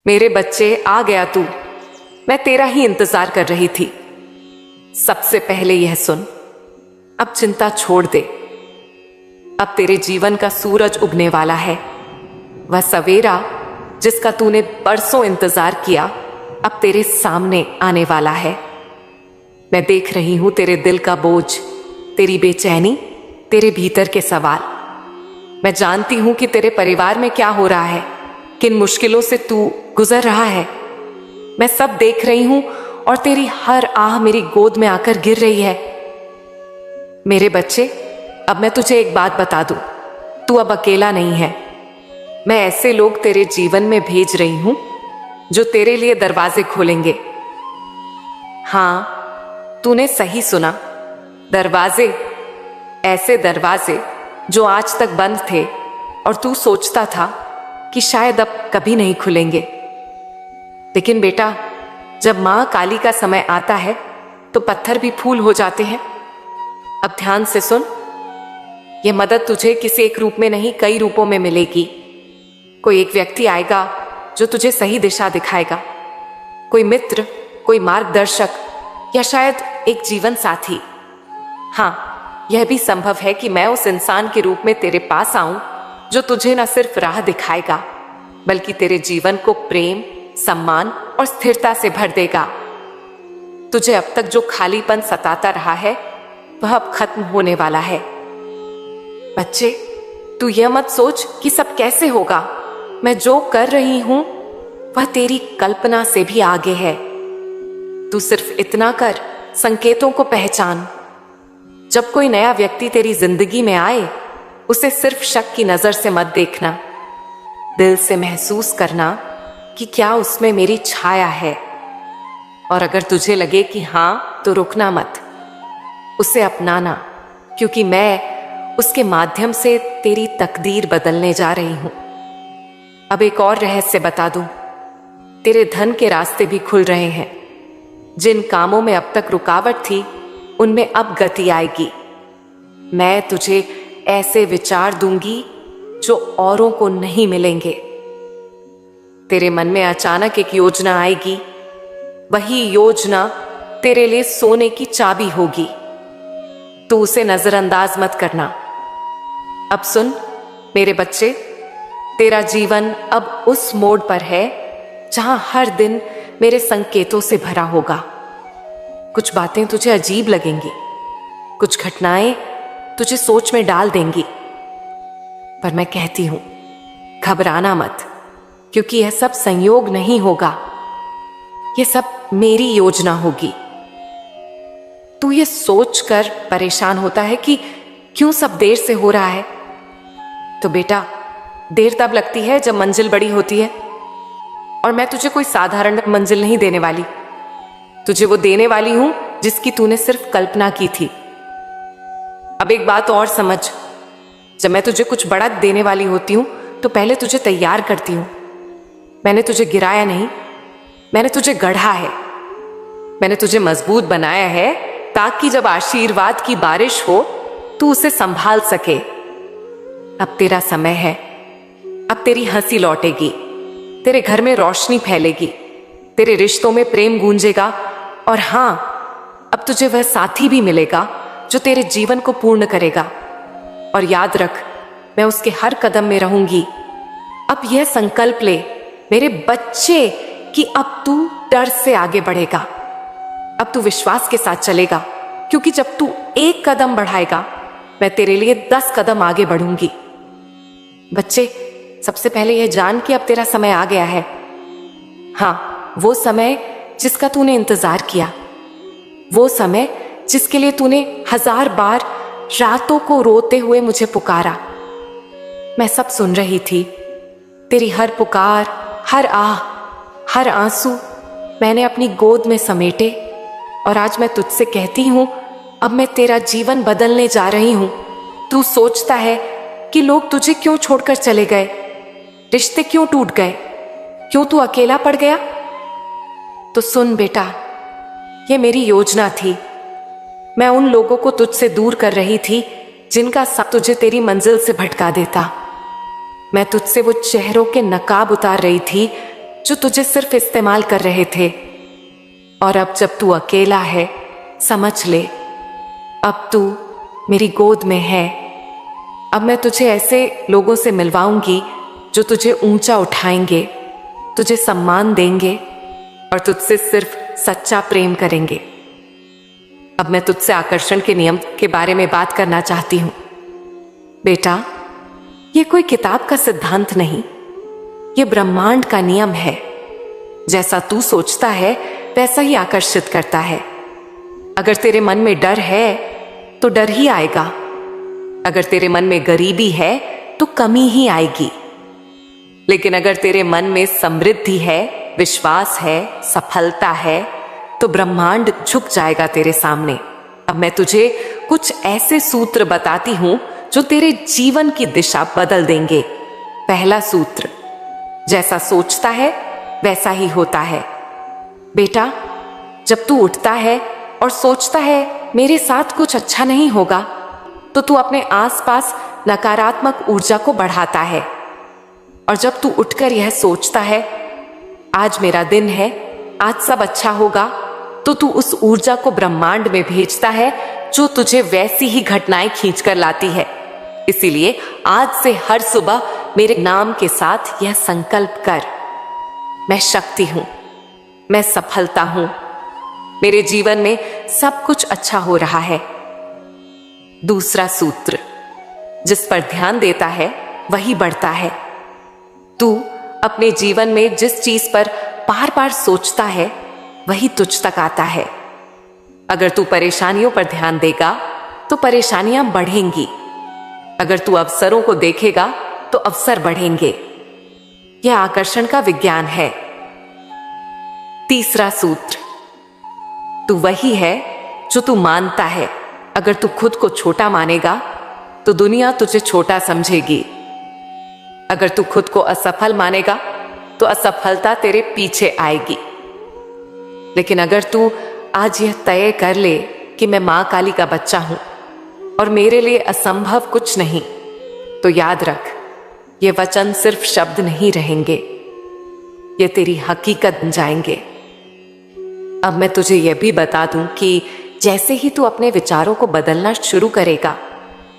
मेरे बच्चे, आ गया तू। मैं तेरा ही इंतजार कर रही थी। सबसे पहले यह सुन, अब चिंता छोड़ दे। अब तेरे जीवन का सूरज उगने वाला है। वह सवेरा जिसका तूने बरसों इंतजार किया, अब तेरे सामने आने वाला है। मैं देख रही हूं तेरे दिल का बोझ, तेरी बेचैनी, तेरे भीतर के सवाल। मैं जानती हूं कि तेरे परिवार में क्या हो रहा है, किन मुश्किलों से तू गुजर रहा है। मैं सब देख रही हूं और तेरी हर आह मेरी गोद में आकर गिर रही है। मेरे बच्चे, अब मैं तुझे एक बात बता दूं, तू अब अकेला नहीं है। मैं ऐसे लोग तेरे जीवन में भेज रही हूं जो तेरे लिए दरवाजे खोलेंगे। हां, तूने सही सुना, दरवाजे। ऐसे दरवाजे जो आज तक बंद थे और तू सोचता था कि शायद अब कभी नहीं खुलेंगे। लेकिन बेटा, जब मां काली का समय आता है तो पत्थर भी फूल हो जाते हैं। अब ध्यान से सुन, यह मदद तुझे किसी एक रूप में नहीं, कई रूपों में मिलेगी। कोई एक व्यक्ति आएगा जो तुझे सही दिशा दिखाएगा, कोई मित्र, कोई मार्गदर्शक, या शायद एक जीवन साथी। हां, यह भी संभव है कि मैं उस इंसान के रूप में तेरे पास आऊं जो तुझे न सिर्फ राह दिखाएगा, बल्कि तेरे जीवन को प्रेम, सम्मान और स्थिरता से भर देगा। तुझे अब तक जो खालीपन सताता रहा है, वह अब खत्म होने वाला है। बच्चे, तू यह मत सोच कि सब कैसे होगा। मैं जो कर रही हूं वह तेरी कल्पना से भी आगे है। तू सिर्फ इतना कर, संकेतों को पहचान। जब कोई नया व्यक्ति तेरी जिंदगी में आए, उसे सिर्फ शक की नजर से मत देखना। दिल से महसूस करना कि क्या उसमें मेरी छाया है। और अगर तुझे लगे कि हां, तो रुकना मत, उसे अपनाना, क्योंकि मैं उसके माध्यम से तेरी तकदीर बदलने जा रही हूं। अब एक और रहस्य बता दूं, तेरे धन के रास्ते भी खुल रहे हैं। जिन कामों में अब तक रुकावट थी, उनमें अब गति आएगी। मैं तुझे ऐसे विचार दूंगी जो औरों को नहीं मिलेंगे। तेरे मन में अचानक एक योजना आएगी। वही योजना तेरे लिए सोने की चाबी होगी। तू उसे नजरअंदाज मत करना। अब सुन मेरे बच्चे, तेरा जीवन अब उस मोड़ पर है जहां हर दिन मेरे संकेतों से भरा होगा। कुछ बातें तुझे अजीब लगेंगी, कुछ घटनाएं तुझे सोच में डाल देंगी, पर मैं कहती हूं, घबराना मत, क्योंकि यह सब संयोग नहीं होगा। यह सब मेरी योजना होगी। तू ये सोचकर परेशान होता है कि क्यों सब देर से हो रहा है। तो बेटा, देर तब लगती है जब मंजिल बड़ी होती है, और मैं तुझे कोई साधारण मंजिल नहीं देने वाली। तुझे वो देने वाली हूं जिसकी तूने सिर्फ कल्पना की थी। अब एक बात और समझ, जब मैं तुझे कुछ बड़ा देने वाली होती हूं तो पहले तुझे तैयार करती हूं। मैंने तुझे गिराया नहीं, मैंने तुझे गढ़ा है। मैंने तुझे मजबूत बनाया है ताकि जब आशीर्वाद की बारिश हो तू उसे संभाल सके। अब तेरा समय है। अब तेरी हंसी लौटेगी, तेरे घर में रोशनी फैलेगी, तेरे रिश्तों में प्रेम गूंजेगा, और हां, अब तुझे वह साथी भी मिलेगा जो तेरे जीवन को पूर्ण करेगा। और याद रख, मैं उसके हर कदम में रहूंगी। अब यह संकल्प ले मेरे बच्चे कि अब तू डर से आगे बढ़ेगा। अब तू विश्वास के साथ चलेगा, क्योंकि जब तू एक कदम बढ़ाएगा, मैं तेरे लिए 10 कदम आगे बढ़ूंगी। बच्चे, सबसे पहले यह जान कि अब तेरा समय आ गया है। हां, वो समय जिसका तूने इंतजार किया, वो समय जिसके लिए तूने 1000 बार रातों को रोते हुए मुझे पुकारा। मैं सब सुन रही थी। तेरी हर पुकार, हर आह, हर आंसू मैंने अपनी गोद में समेटे, और आज मैं तुझसे कहती हूं, अब मैं तेरा जीवन बदलने जा रही हूं। तू सोचता है कि लोग तुझे क्यों छोड़कर चले गए, रिश्ते क्यों टूट गए, क्यों तू अकेला पड़ गया। तो सुन बेटा, यह मेरी योजना थी। मैं उन लोगों को तुझसे दूर कर रही थी जिनका साथ तुझे तेरी मंजिल से भटका देता। मैं तुझसे वो चेहरों के नकाब उतार रही थी जो तुझे सिर्फ इस्तेमाल कर रहे थे। और अब जब तू अकेला है, समझ ले, अब तू मेरी गोद में है। अब मैं तुझे ऐसे लोगों से मिलवाऊंगी जो तुझे ऊंचा उठाएंगे, तुझे सम्मान देंगे और तुझसे सिर्फ सच्चा प्रेम करेंगे। अब मैं तुझसे आकर्षण के नियम के बारे में बात करना चाहती हूं। बेटा, यह कोई किताब का सिद्धांत नहीं, यह ब्रह्मांड का नियम है। जैसा तू सोचता है वैसा ही आकर्षित करता है। अगर तेरे मन में डर है तो डर ही आएगा। अगर तेरे मन में गरीबी है तो कमी ही आएगी। लेकिन अगर तेरे मन में समृद्धि है, विश्वास है, सफलता है, तो ब्रह्मांड झुक जाएगा तेरे सामने। अब मैं तुझे कुछ ऐसे सूत्र बताती हूं जो तेरे जीवन की दिशा बदल देंगे। पहला सूत्र, जैसा सोचता है वैसा ही होता है। बेटा, जब तू उठता है और सोचता है मेरे साथ कुछ अच्छा नहीं होगा, तो तू अपने आसपास नकारात्मक ऊर्जा को बढ़ाता है। और जब तू उठकर यह सोचता है आज मेरा दिन है, आज सब अच्छा होगा, तो तू उस ऊर्जा को ब्रह्मांड में भेजता है जो तुझे वैसी ही घटनाएं खींचकर लाती है। इसीलिए आज से हर सुबह मेरे नाम के साथ यह संकल्प कर, मैं शक्ति हूं, मैं सफलता हूं, मेरे जीवन में सब कुछ अच्छा हो रहा है। दूसरा सूत्र, जिस पर ध्यान देता है वही बढ़ता है। तू अपने जीवन में जिस चीज पर बार बार सोचता है वही तुझ तक आता है। अगर तू परेशानियों पर ध्यान देगा तो परेशानियां बढ़ेंगी। अगर तू अवसरों को देखेगा तो अवसर बढ़ेंगे। यह आकर्षण का विज्ञान है। तीसरा सूत्र, तू वही है जो तू मानता है। अगर तू खुद को छोटा मानेगा तो दुनिया तुझे छोटा समझेगी। अगर तू खुद को असफल मानेगा तो असफलता तेरे पीछे आएगी। लेकिन अगर तू आज यह तय कर ले कि मैं मां काली का बच्चा हूं और मेरे लिए असंभव कुछ नहीं, तो याद रख, ये वचन सिर्फ शब्द नहीं रहेंगे, ये तेरी हकीकत बन जाएंगे। अब मैं तुझे यह भी बता दूं कि जैसे ही तू अपने विचारों को बदलना शुरू करेगा,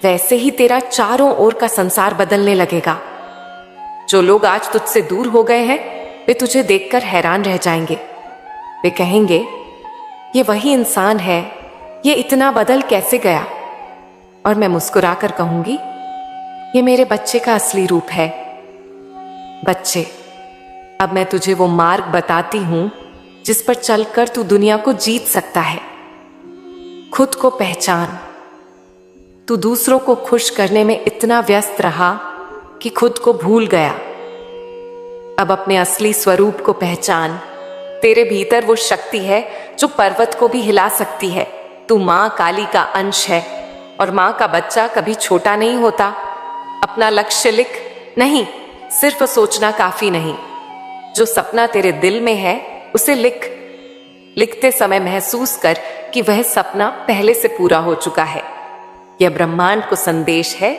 वैसे ही तेरा चारों ओर का संसार बदलने लगेगा। जो लोग आज तुझसे दूर हो गए हैं, वे तुझे देखकर हैरान रह जाएंगे। वे कहेंगे, ये वही इंसान है, ये इतना बदल कैसे गया? और मैं मुस्कुराकर कहूंगी, ये मेरे बच्चे का असली रूप है। बच्चे, अब मैं तुझे वो मार्ग बताती हूं जिस पर चलकर तू दुनिया को जीत सकता है। खुद को पहचान। तू दूसरों को खुश करने में इतना व्यस्त रहा कि खुद को भूल गया। अब अपने असली स्वरूप को पहचान। तेरे भीतर वो शक्ति है जो पर्वत को भी हिला सकती है। तू मां काली का अंश है और मां का बच्चा कभी छोटा नहीं होता। अपना लक्ष्य लिख, नहीं सिर्फ सोचना काफी नहीं। जो सपना तेरे दिल में है उसे लिख। लिखते समय महसूस कर कि वह सपना पहले से पूरा हो चुका है। यह ब्रह्मांड को संदेश है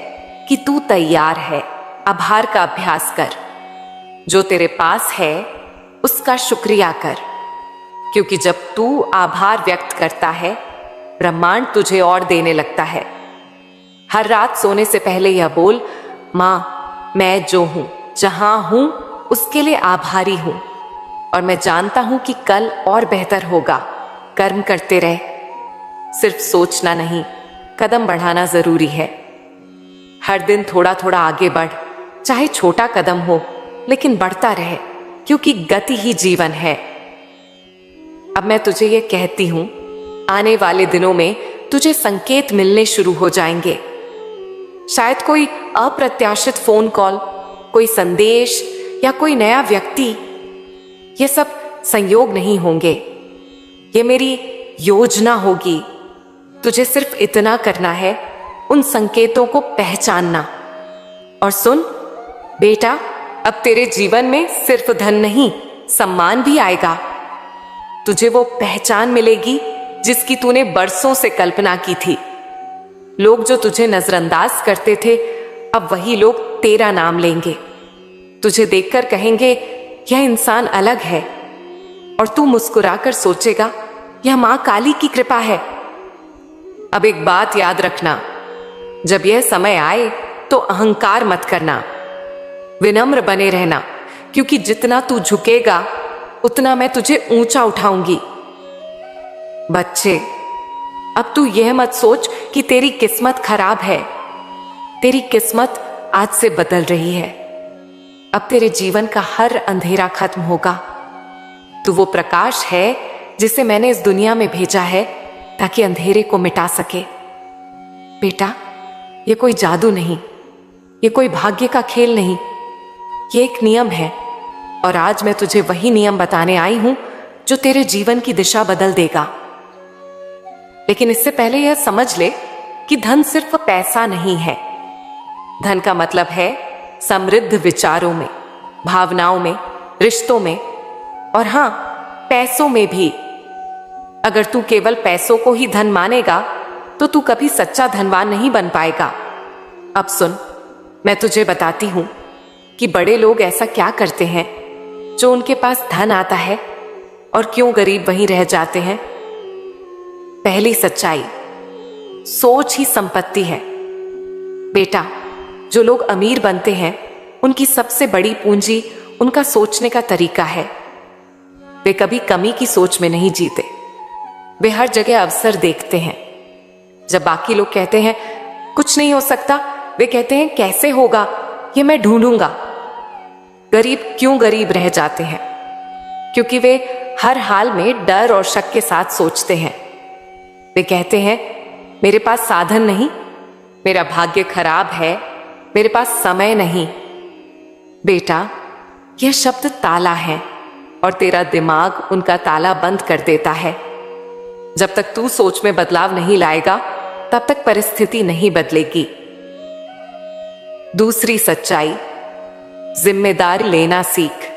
कि तू तैयार है। आभार का अभ्यास कर। जो तेरे पास है उसका शुक्रिया कर, क्योंकि जब तू आभार व्यक्त करता है, ब्रह्मांड तुझे और देने लगता है। हर रात सोने से पहले यह बोल, मां, मैं जो हूं, जहां हूं, उसके लिए आभारी हूं और मैं जानता हूं कि कल और बेहतर होगा। कर्म करते रहे, सिर्फ सोचना नहीं, कदम बढ़ाना जरूरी है। हर दिन थोड़ा थोड़ा आगे बढ़, चाहे छोटा कदम हो, लेकिन बढ़ता रहे, क्योंकि गति ही जीवन है। अब मैं तुझे ये कहती हूं, आने वाले दिनों में तुझे संकेत मिलने शुरू हो जाएंगे। शायद कोई अप्रत्याशित फोन कॉल, कोई संदेश या कोई नया व्यक्ति। ये सब संयोग नहीं होंगे, ये मेरी योजना होगी। तुझे सिर्फ इतना करना है, उन संकेतों को पहचानना। और सुन बेटा, अब तेरे जीवन में सिर्फ धन नहीं, सम्मान भी आएगा। तुझे वो पहचान मिलेगी जिसकी तूने बरसों से कल्पना की थी। लोग जो तुझे नजरअंदाज करते थे, अब वही लोग तेरा नाम लेंगे। तुझे देखकर कहेंगे, यह इंसान अलग है, और तू मुस्कुराकर सोचेगा यह मां काली की कृपा है। अब एक बात याद रखना, जब यह समय आए तो अहंकार मत करना, विनम्र बने रहना, क्योंकि जितना तू झुकेगा उतना मैं तुझे ऊंचा उठाऊंगी। बच्चे, अब तू यह मत सोच कि तेरी किस्मत खराब है। तेरी किस्मत आज से बदल रही है। अब तेरे जीवन का हर अंधेरा खत्म होगा। तू वो प्रकाश है जिसे मैंने इस दुनिया में भेजा है ताकि अंधेरे को मिटा सके। बेटा, ये कोई जादू नहीं, ये कोई भाग्य का खेल नहीं, ये एक नियम है, और आज मैं तुझे वही नियम बताने आई हूं जो तेरे जीवन की दिशा बदल देगा। लेकिन इससे पहले यह समझ ले कि धन सिर्फ पैसा नहीं है। धन का मतलब है समृद्ध विचारों में, भावनाओं में, रिश्तों में, और हां, पैसों में भी। अगर तू केवल पैसों को ही धन मानेगा तो तू कभी सच्चा धनवान नहीं बन पाएगा। अब सुन, मैं तुझे बताती हूं कि बड़े लोग ऐसा क्या करते हैं जो उनके पास धन आता है और क्यों गरीब वहीं रह जाते हैं। पहली सच्चाई, सोच ही संपत्ति है। बेटा, जो लोग अमीर बनते हैं उनकी सबसे बड़ी पूंजी उनका सोचने का तरीका है। वे कभी कमी की सोच में नहीं जीते। वे हर जगह अवसर देखते हैं। जब बाकी लोग कहते हैं कुछ नहीं हो सकता, वे कहते हैं कैसे होगा, ये मैं ढूंढूंगा। गरीब क्यों गरीब रह जाते हैं? क्योंकि वे हर हाल में डर और शक के साथ सोचते हैं। वे कहते हैं मेरे पास साधन नहीं, मेरा भाग्य खराब है, मेरे पास समय नहीं। बेटा, यह शब्द ताला है और तेरा दिमाग उनका ताला बंद कर देता है। जब तक तू सोच में बदलाव नहीं लाएगा तब तक परिस्थिति नहीं बदलेगी। दूसरी सच्चाई, जिम्मेदारी लेना सीख।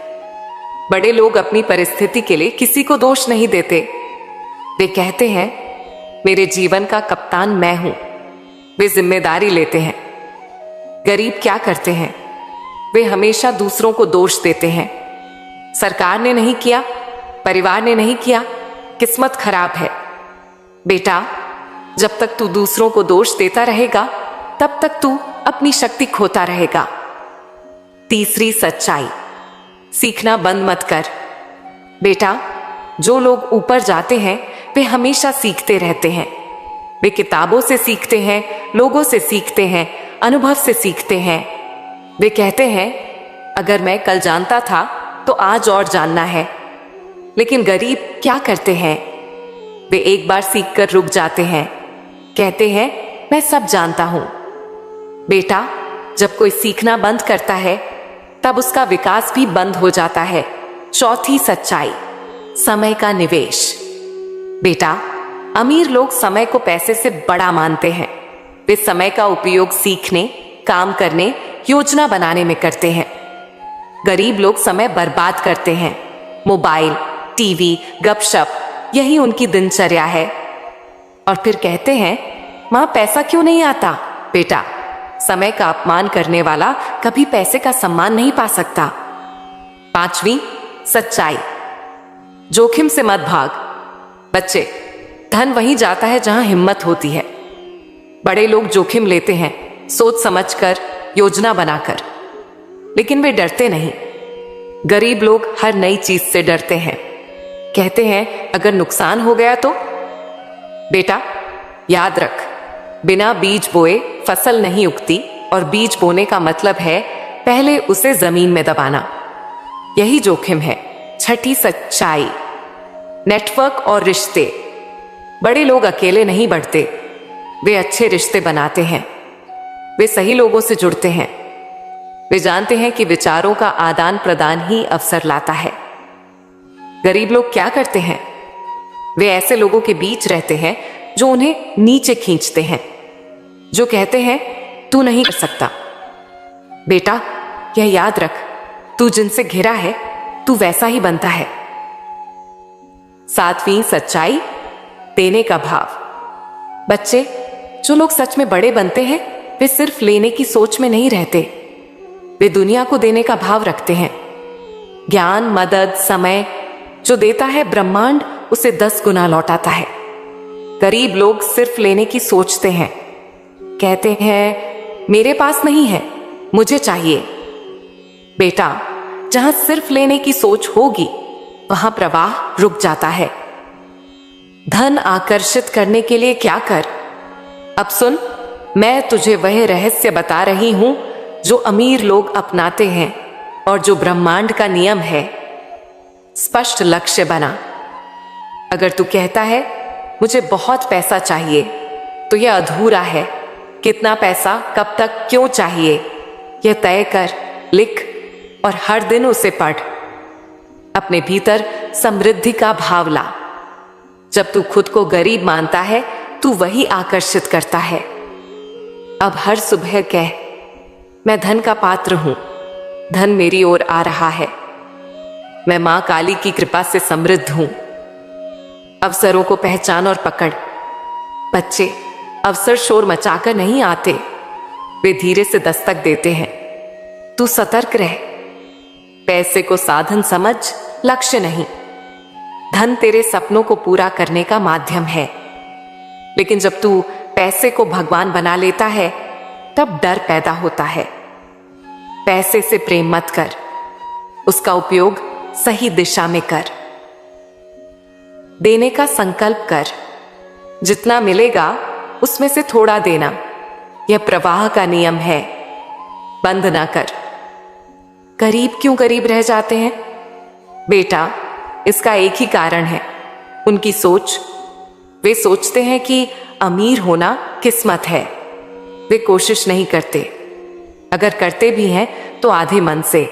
बड़े लोग अपनी परिस्थिति के लिए किसी को दोष नहीं देते। वे कहते हैं मेरे जीवन का कप्तान मैं हूं। वे जिम्मेदारी लेते हैं। गरीब क्या करते हैं? वे हमेशा दूसरों को दोष देते हैं। सरकार ने नहीं किया, परिवार ने नहीं किया, किस्मत खराब है। बेटा, जब तक तू दूसरों को दोष देता रहेगा तब तक तू अपनी शक्ति खोता रहेगा। तीसरी सच्चाई, सीखना बंद मत कर। बेटा, जो लोग ऊपर जाते हैं वे हमेशा सीखते रहते हैं। वे किताबों से सीखते हैं, लोगों से सीखते हैं, अनुभव से सीखते हैं। वे कहते हैं अगर मैं कल जानता था तो आज और जानना है। लेकिन गरीब क्या करते हैं? वे एक बार सीखकर रुक जाते हैं, कहते हैं मैं सब जानता हूं। बेटा, जब कोई सीखना बंद करता है तब उसका विकास भी बंद हो जाता है। चौथी सच्चाई, समय का निवेश। बेटा, अमीर लोग समय को पैसे से बड़ा मानते हैं। वे समय का उपयोग सीखने, काम करने, योजना बनाने में करते हैं। गरीब लोग समय बर्बाद करते हैं। मोबाइल, टीवी, गपशप, यही उनकी दिनचर्या है। और फिर कहते हैं मां पैसा क्यों नहीं आता? बेटा, समय का अपमान करने वाला कभी पैसे का सम्मान नहीं पा सकता। पांचवी सच्चाई, जोखिम से मत भाग। बच्चे, धन वहीं जाता है जहां हिम्मत होती है। बड़े लोग जोखिम लेते हैं, सोच समझकर, योजना बनाकर, लेकिन वे डरते नहीं। गरीब लोग हर नई चीज से डरते हैं। कहते हैं अगर नुकसान हो गया तो? बेटा, याद रख, बिना बीज बोए फसल नहीं उगती, और बीज बोने का मतलब है पहले उसे जमीन में दबाना। यही जोखिम है। छठी सच्चाई, नेटवर्क और रिश्ते। बड़े लोग अकेले नहीं बढ़ते, वे अच्छे रिश्ते बनाते हैं। वे सही लोगों से जुड़ते हैं। वे जानते हैं कि विचारों का आदान प्रदान ही अवसर लाता है। गरीब लोग क्या करते हैं? वे ऐसे लोगों के बीच रहते हैं जो उन्हें नीचे खींचते हैं, जो कहते हैं तू नहीं कर सकता। बेटा, यह याद रख, तू जिनसे घिरा है तू वैसा ही बनता है। सातवीं सच्चाई, देने का भाव। बच्चे, जो लोग सच में बड़े बनते हैं वे सिर्फ लेने की सोच में नहीं रहते, वे दुनिया को देने का भाव रखते हैं। ज्ञान, मदद, समय जो देता है ब्रह्मांड उसे 10 गुना लौटाता है। गरीब लोग सिर्फ लेने की सोचते हैं, कहते हैं मेरे पास नहीं है, मुझे चाहिए। बेटा, जहां सिर्फ लेने की सोच होगी वहां प्रवाह रुक जाता है। धन आकर्षित करने के लिए क्या कर? अब सुन, मैं तुझे वह रहस्य बता रही हूं जो अमीर लोग अपनाते हैं और जो ब्रह्मांड का नियम है। स्पष्ट लक्ष्य बना। अगर तू कहता है मुझे बहुत पैसा चाहिए, तो यह अधूरा है। कितना पैसा, कब तक, क्यों चाहिए, यह तय कर, लिख और हर दिन उसे पढ़। अपने भीतर समृद्धि का भाव ला। जब तू खुद को गरीब मानता है, तू वही आकर्षित करता है। अब हर सुबह कह, मैं धन का पात्र हूं, धन मेरी ओर आ रहा है। मैं मां काली की कृपा से समृद्ध हूं। अवसरों को पहचान और पकड़। बच्चे, अवसर शोर मचाकर नहीं आते, वे धीरे से दस्तक देते हैं। तू सतर्क रह। पैसे को साधन समझ, लक्ष्य नहीं। धन तेरे सपनों को पूरा करने का माध्यम है, लेकिन जब तू पैसे को भगवान बना लेता है तब डर पैदा होता है। पैसे से प्रेम मत कर, उसका उपयोग सही दिशा में कर। देने का संकल्प कर। जितना मिलेगा उसमें से थोड़ा देना, यह प्रवाह का नियम है। बंद ना कर। गरीब क्यों गरीब रह जाते हैं? बेटा, इसका एक ही कारण है, उनकी सोच। वे सोचते हैं कि अमीर होना किस्मत है। वे कोशिश नहीं करते, अगर करते भी हैं तो आधे मन से।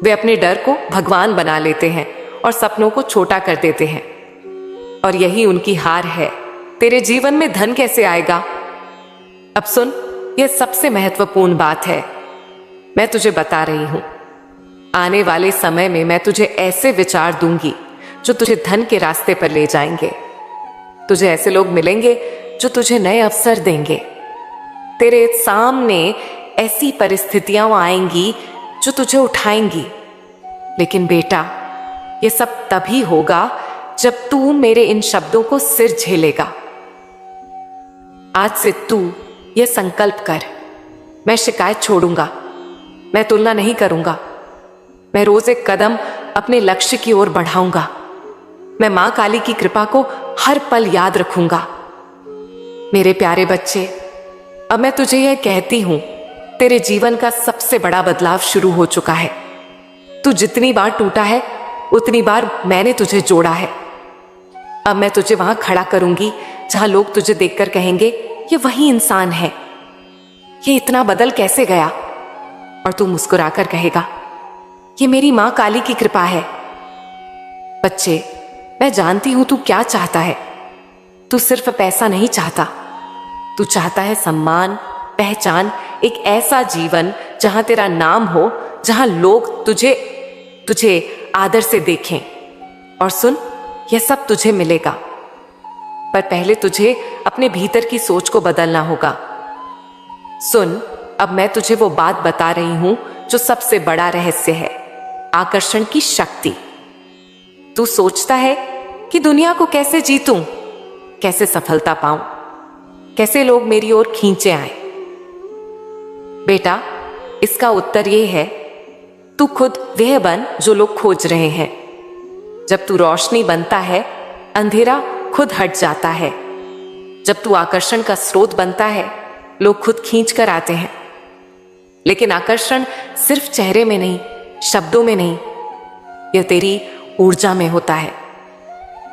वे अपने डर को भगवान बना लेते हैं और सपनों को छोटा कर देते हैं, और यही उनकी हार है। तेरे जीवन में धन कैसे आएगा? अब सुन, यह सबसे महत्वपूर्ण बात है। मैं तुझे बता रही हूं, आने वाले समय में मैं तुझे ऐसे विचार दूंगी जो तुझे धन के रास्ते पर ले जाएंगे। तुझे ऐसे लोग मिलेंगे जो तुझे नए अवसर देंगे। तेरे सामने ऐसी परिस्थितियां आएंगी जो तुझे उठाएंगी। लेकिन बेटा, यह सब तभी होगा जब तू मेरे इन शब्दों को सिर झेलेगा। आज से तू यह संकल्प कर, मैं शिकायत छोड़ूंगा, मैं तुलना नहीं करूंगा। मैं रोज एक कदम अपने लक्ष्य की ओर बढ़ाऊंगा। मैं मां काली की कृपा को हर पल याद रखूंगा। मेरे प्यारे बच्चे, अब मैं तुझे यह कहती हूं, तेरे जीवन का सबसे बड़ा बदलाव शुरू हो चुका है। तू जितनी बार टूटा है उतनी बार मैंने तुझे जोड़ा है। अब मैं तुझे वहां खड़ा करूंगी जहां लोग तुझे देखकर कहेंगे ये वही इंसान है, ये इतना बदल कैसे गया? और तू मुस्कुराकर कहेगा ये मेरी मां काली की कृपा है। बच्चे, मैं जानती हूं तू क्या चाहता है। तू सिर्फ पैसा नहीं चाहता, तू चाहता है सम्मान, पहचान, एक ऐसा जीवन जहां तेरा नाम हो, जहां लोग तुझे आदर से देखें। और सुन, यह सब तुझे मिलेगा, पर पहले तुझे अपने भीतर की सोच को बदलना होगा। सुन, अब मैं तुझे वो बात बता रही हूं जो सबसे बड़ा रहस्य है, आकर्षण की शक्ति। तू सोचता है कि दुनिया को कैसे जीतूं, कैसे सफलता पाऊं, कैसे लोग मेरी ओर खींचे आए। बेटा, इसका उत्तर यह है, तू खुद वह बन जो लोग खोज रहे हैं। जब तू रोशनी बनता है, अंधेरा खुद हट जाता है। जब तू आकर्षण का स्रोत बनता है, लोग खुद खींच कर आते हैं। लेकिन आकर्षण सिर्फ चेहरे में नहीं, शब्दों में नहीं, यह तेरी ऊर्जा में होता है।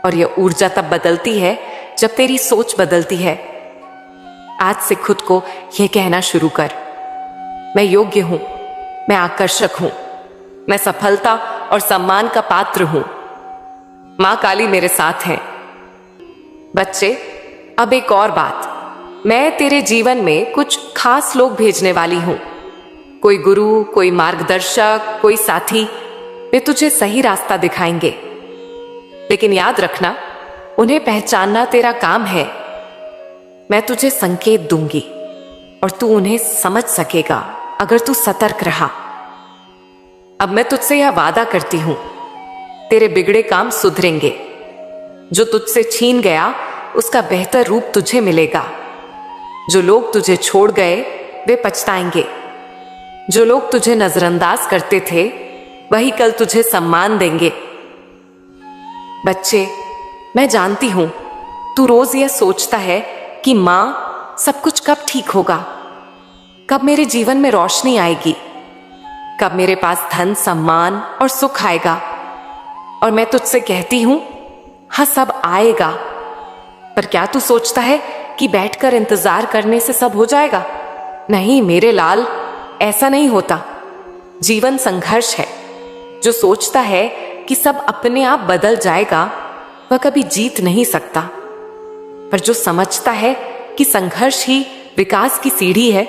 और यह ऊर्जा तब बदलती है जब तेरी सोच बदलती है। आज से खुद को यह कहना शुरू कर, मैं योग्य हूं, मैं आकर्षक हूं, मैं सफलता और सम्मान का पात्र हूं। मां काली मेरे साथ है। बच्चे, अब एक और बात, मैं तेरे जीवन में कुछ खास लोग भेजने वाली हूं। कोई गुरु, कोई मार्गदर्शक, कोई साथी, वे तुझे सही रास्ता दिखाएंगे। लेकिन याद रखना, उन्हें पहचानना तेरा काम है। मैं तुझे संकेत दूंगी और तू उन्हें समझ सकेगा अगर तू सतर्क रहा। अब मैं तुझसे यह वादा करती हूं, तेरे बिगड़े काम सुधरेंगे। जो तुझसे छीन गया उसका बेहतर रूप तुझे मिलेगा। जो लोग तुझे छोड़ गए वे पछताएंगे। जो लोग तुझे नजरअंदाज करते थे वही कल तुझे सम्मान देंगे। बच्चे, मैं जानती हूं तू रोज यह सोचता है कि मां, सब कुछ कब ठीक होगा, कब मेरे जीवन में रोशनी आएगी, कब मेरे पास धन, सम्मान और सुख आएगा। और मैं तुझसे कहती हूं, हाँ सब आएगा, पर क्या तू सोचता है कि बैठकर इंतजार करने से सब हो जाएगा? नहीं मेरे लाल, ऐसा नहीं होता। जीवन संघर्ष है। जो सोचता है कि सब अपने आप बदल जाएगा वह कभी जीत नहीं सकता। पर जो समझता है कि संघर्ष ही विकास की सीढ़ी है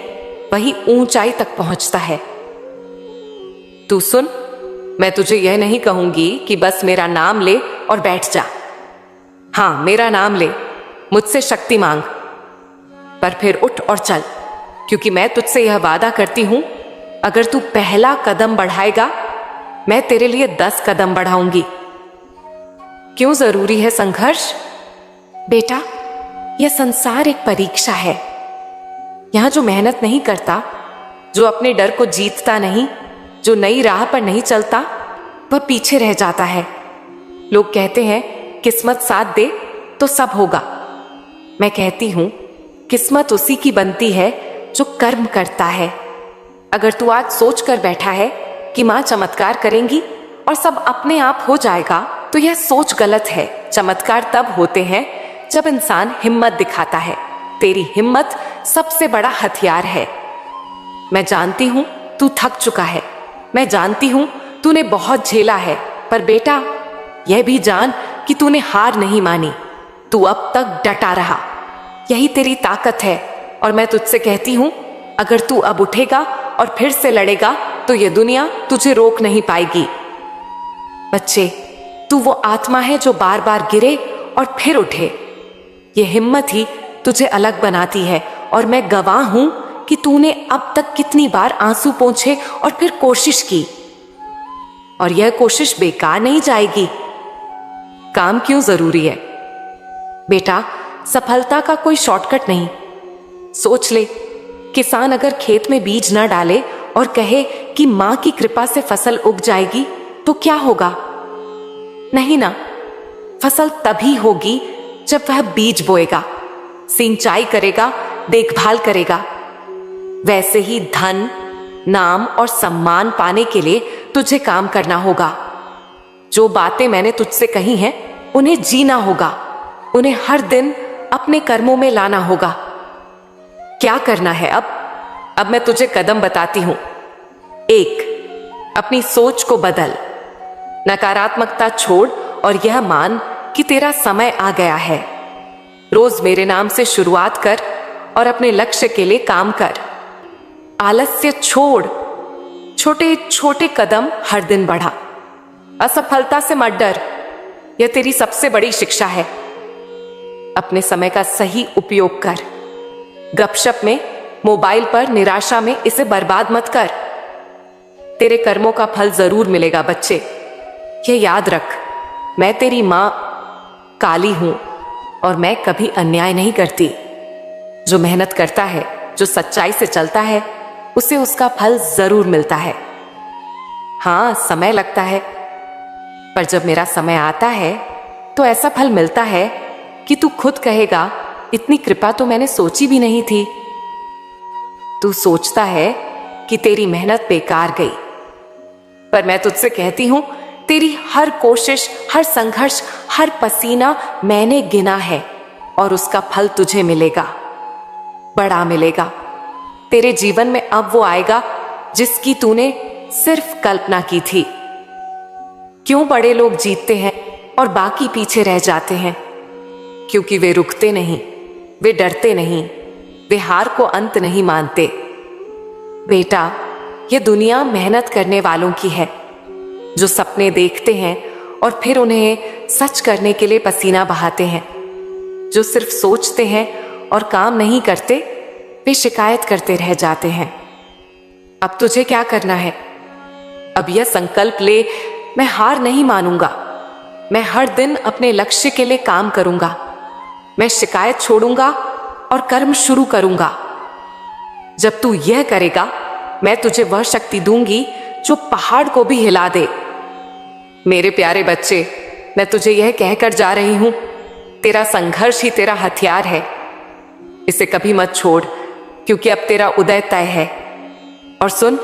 वही ऊंचाई तक पहुंचता है। तू सुन, मैं तुझे यह नहीं कहूंगी कि बस मेरा नाम ले और बैठ जा। हां, मेरा नाम ले, मुझसे शक्ति मांग, पर फिर उठ और चल, क्योंकि मैं तुझसे यह वादा करती हूं, अगर तू पहला कदम बढ़ाएगा मैं तेरे लिए 10 कदम बढ़ाऊंगी। क्यों जरूरी है संघर्ष? बेटा, यह संसार एक परीक्षा है। यहां जो मेहनत नहीं करता, जो अपने डर को जीतता नहीं, जो नई राह पर नहीं चलता, वह पीछे रह जाता है। लोग कहते हैं किस्मत साथ दे तो सब होगा। मैं कहती हूं, किस्मत उसी की बनती है जो कर्म करता है। अगर तू आज सोच कर बैठा है कि मां चमत्कार करेंगी और सब अपने आप हो जाएगा, तो यह सोच गलत है। चमत्कार तब होते हैं जब इंसान हिम्मत दिखाता है। तेरी हिम्मत सबसे बड़ा हथियार है। मैं जानती हूं तू थक चुका है, मैं जानती हूं तूने बहुत झेला है, पर बेटा यह भी जान कि तूने हार नहीं मानी। तू अब तक डटा रहा, यही तेरी ताकत है। और मैं तुझसे कहती हूं, अगर तू अब उठेगा और फिर से लड़ेगा तो यह दुनिया तुझे रोक नहीं पाएगी। बच्चे, तू वो आत्मा है जो बार बार गिरे और फिर उठे। यह हिम्मत ही तुझे अलग बनाती है। और मैं गवाह हूं कि तूने अब तक कितनी बार आंसू पोंछे और फिर कोशिश की, और यह कोशिश बेकार नहीं जाएगी। काम क्यों जरूरी है? बेटा, सफलता का कोई शॉर्टकट नहीं। सोच ले, किसान अगर खेत में बीज ना डाले और कहे कि मां की कृपा से फसल उग जाएगी तो क्या होगा? नहीं ना, फसल तभी होगी जब वह बीज बोएगा, सिंचाई करेगा, देखभाल करेगा। वैसे ही धन, नाम और सम्मान पाने के लिए तुझे काम करना होगा। जो बातें मैंने तुझसे कही हैं उन्हें जीना होगा, उन्हें हर दिन अपने कर्मों में लाना होगा। क्या करना है अब मैं तुझे कदम बताती हूं। 1, अपनी सोच को बदल। नकारात्मकता छोड़ और यह मान कि तेरा समय आ गया है। रोज मेरे नाम से शुरुआत कर और अपने लक्ष्य के लिए काम कर। आलस्य छोड़, छोटे छोटे कदम हर दिन बढ़ा। असफलता से मत डर, यह तेरी सबसे बड़ी शिक्षा है। अपने समय का सही उपयोग कर। गपशप में, मोबाइल पर, निराशा में इसे बर्बाद मत कर। तेरे कर्मों का फल जरूर मिलेगा बच्चे। यह याद रख, मैं तेरी मां काली हूं और मैं कभी अन्याय नहीं करती। जो मेहनत करता है, जो सच्चाई से चलता है, उसे उसका फल जरूर मिलता है। हां, समय लगता है, पर जब मेरा समय आता है तो ऐसा फल मिलता है कि तू खुद कहेगा, इतनी कृपा तो मैंने सोची भी नहीं थी। तू सोचता है कि तेरी मेहनत बेकार गई, पर मैं तुझसे कहती हूं, तेरी हर कोशिश, हर संघर्ष, हर पसीना मैंने गिना है और उसका फल तुझे मिलेगा, बड़ा मिलेगा। तेरे जीवन में अब वो आएगा जिसकी तूने सिर्फ कल्पना की थी। क्यों बड़े लोग जीतते हैं और बाकी पीछे रह जाते हैं? क्योंकि वे रुकते नहीं, वे डरते नहीं, वे हार को अंत नहीं मानते। बेटा, यह दुनिया मेहनत करने वालों की है, जो सपने देखते हैं और फिर उन्हें सच करने के लिए पसीना बहाते हैं। जो सिर्फ सोचते हैं और काम नहीं करते, वे शिकायत करते रह जाते हैं। अब तुझे क्या करना है? अब यह संकल्प ले, मैं हार नहीं मानूंगा। मैं हर दिन अपने लक्ष्य के लिए काम करूंगा। मैं शिकायत छोड़ूंगा और कर्म शुरू करूंगा। जब तू यह करेगा, मैं तुझे वह शक्ति दूंगी जो पहाड़ को भी हिला दे। मेरे प्यारे बच्चे, मैं तुझे यह कहकर जा रही हूं, तेरा संघर्ष ही तेरा हथियार है। इसे कभी मत छोड़, क्योंकि अब तेरा उदय तय है। और सुन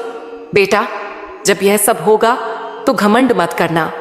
बेटा, जब यह सब होगा तो घमंड मत करना।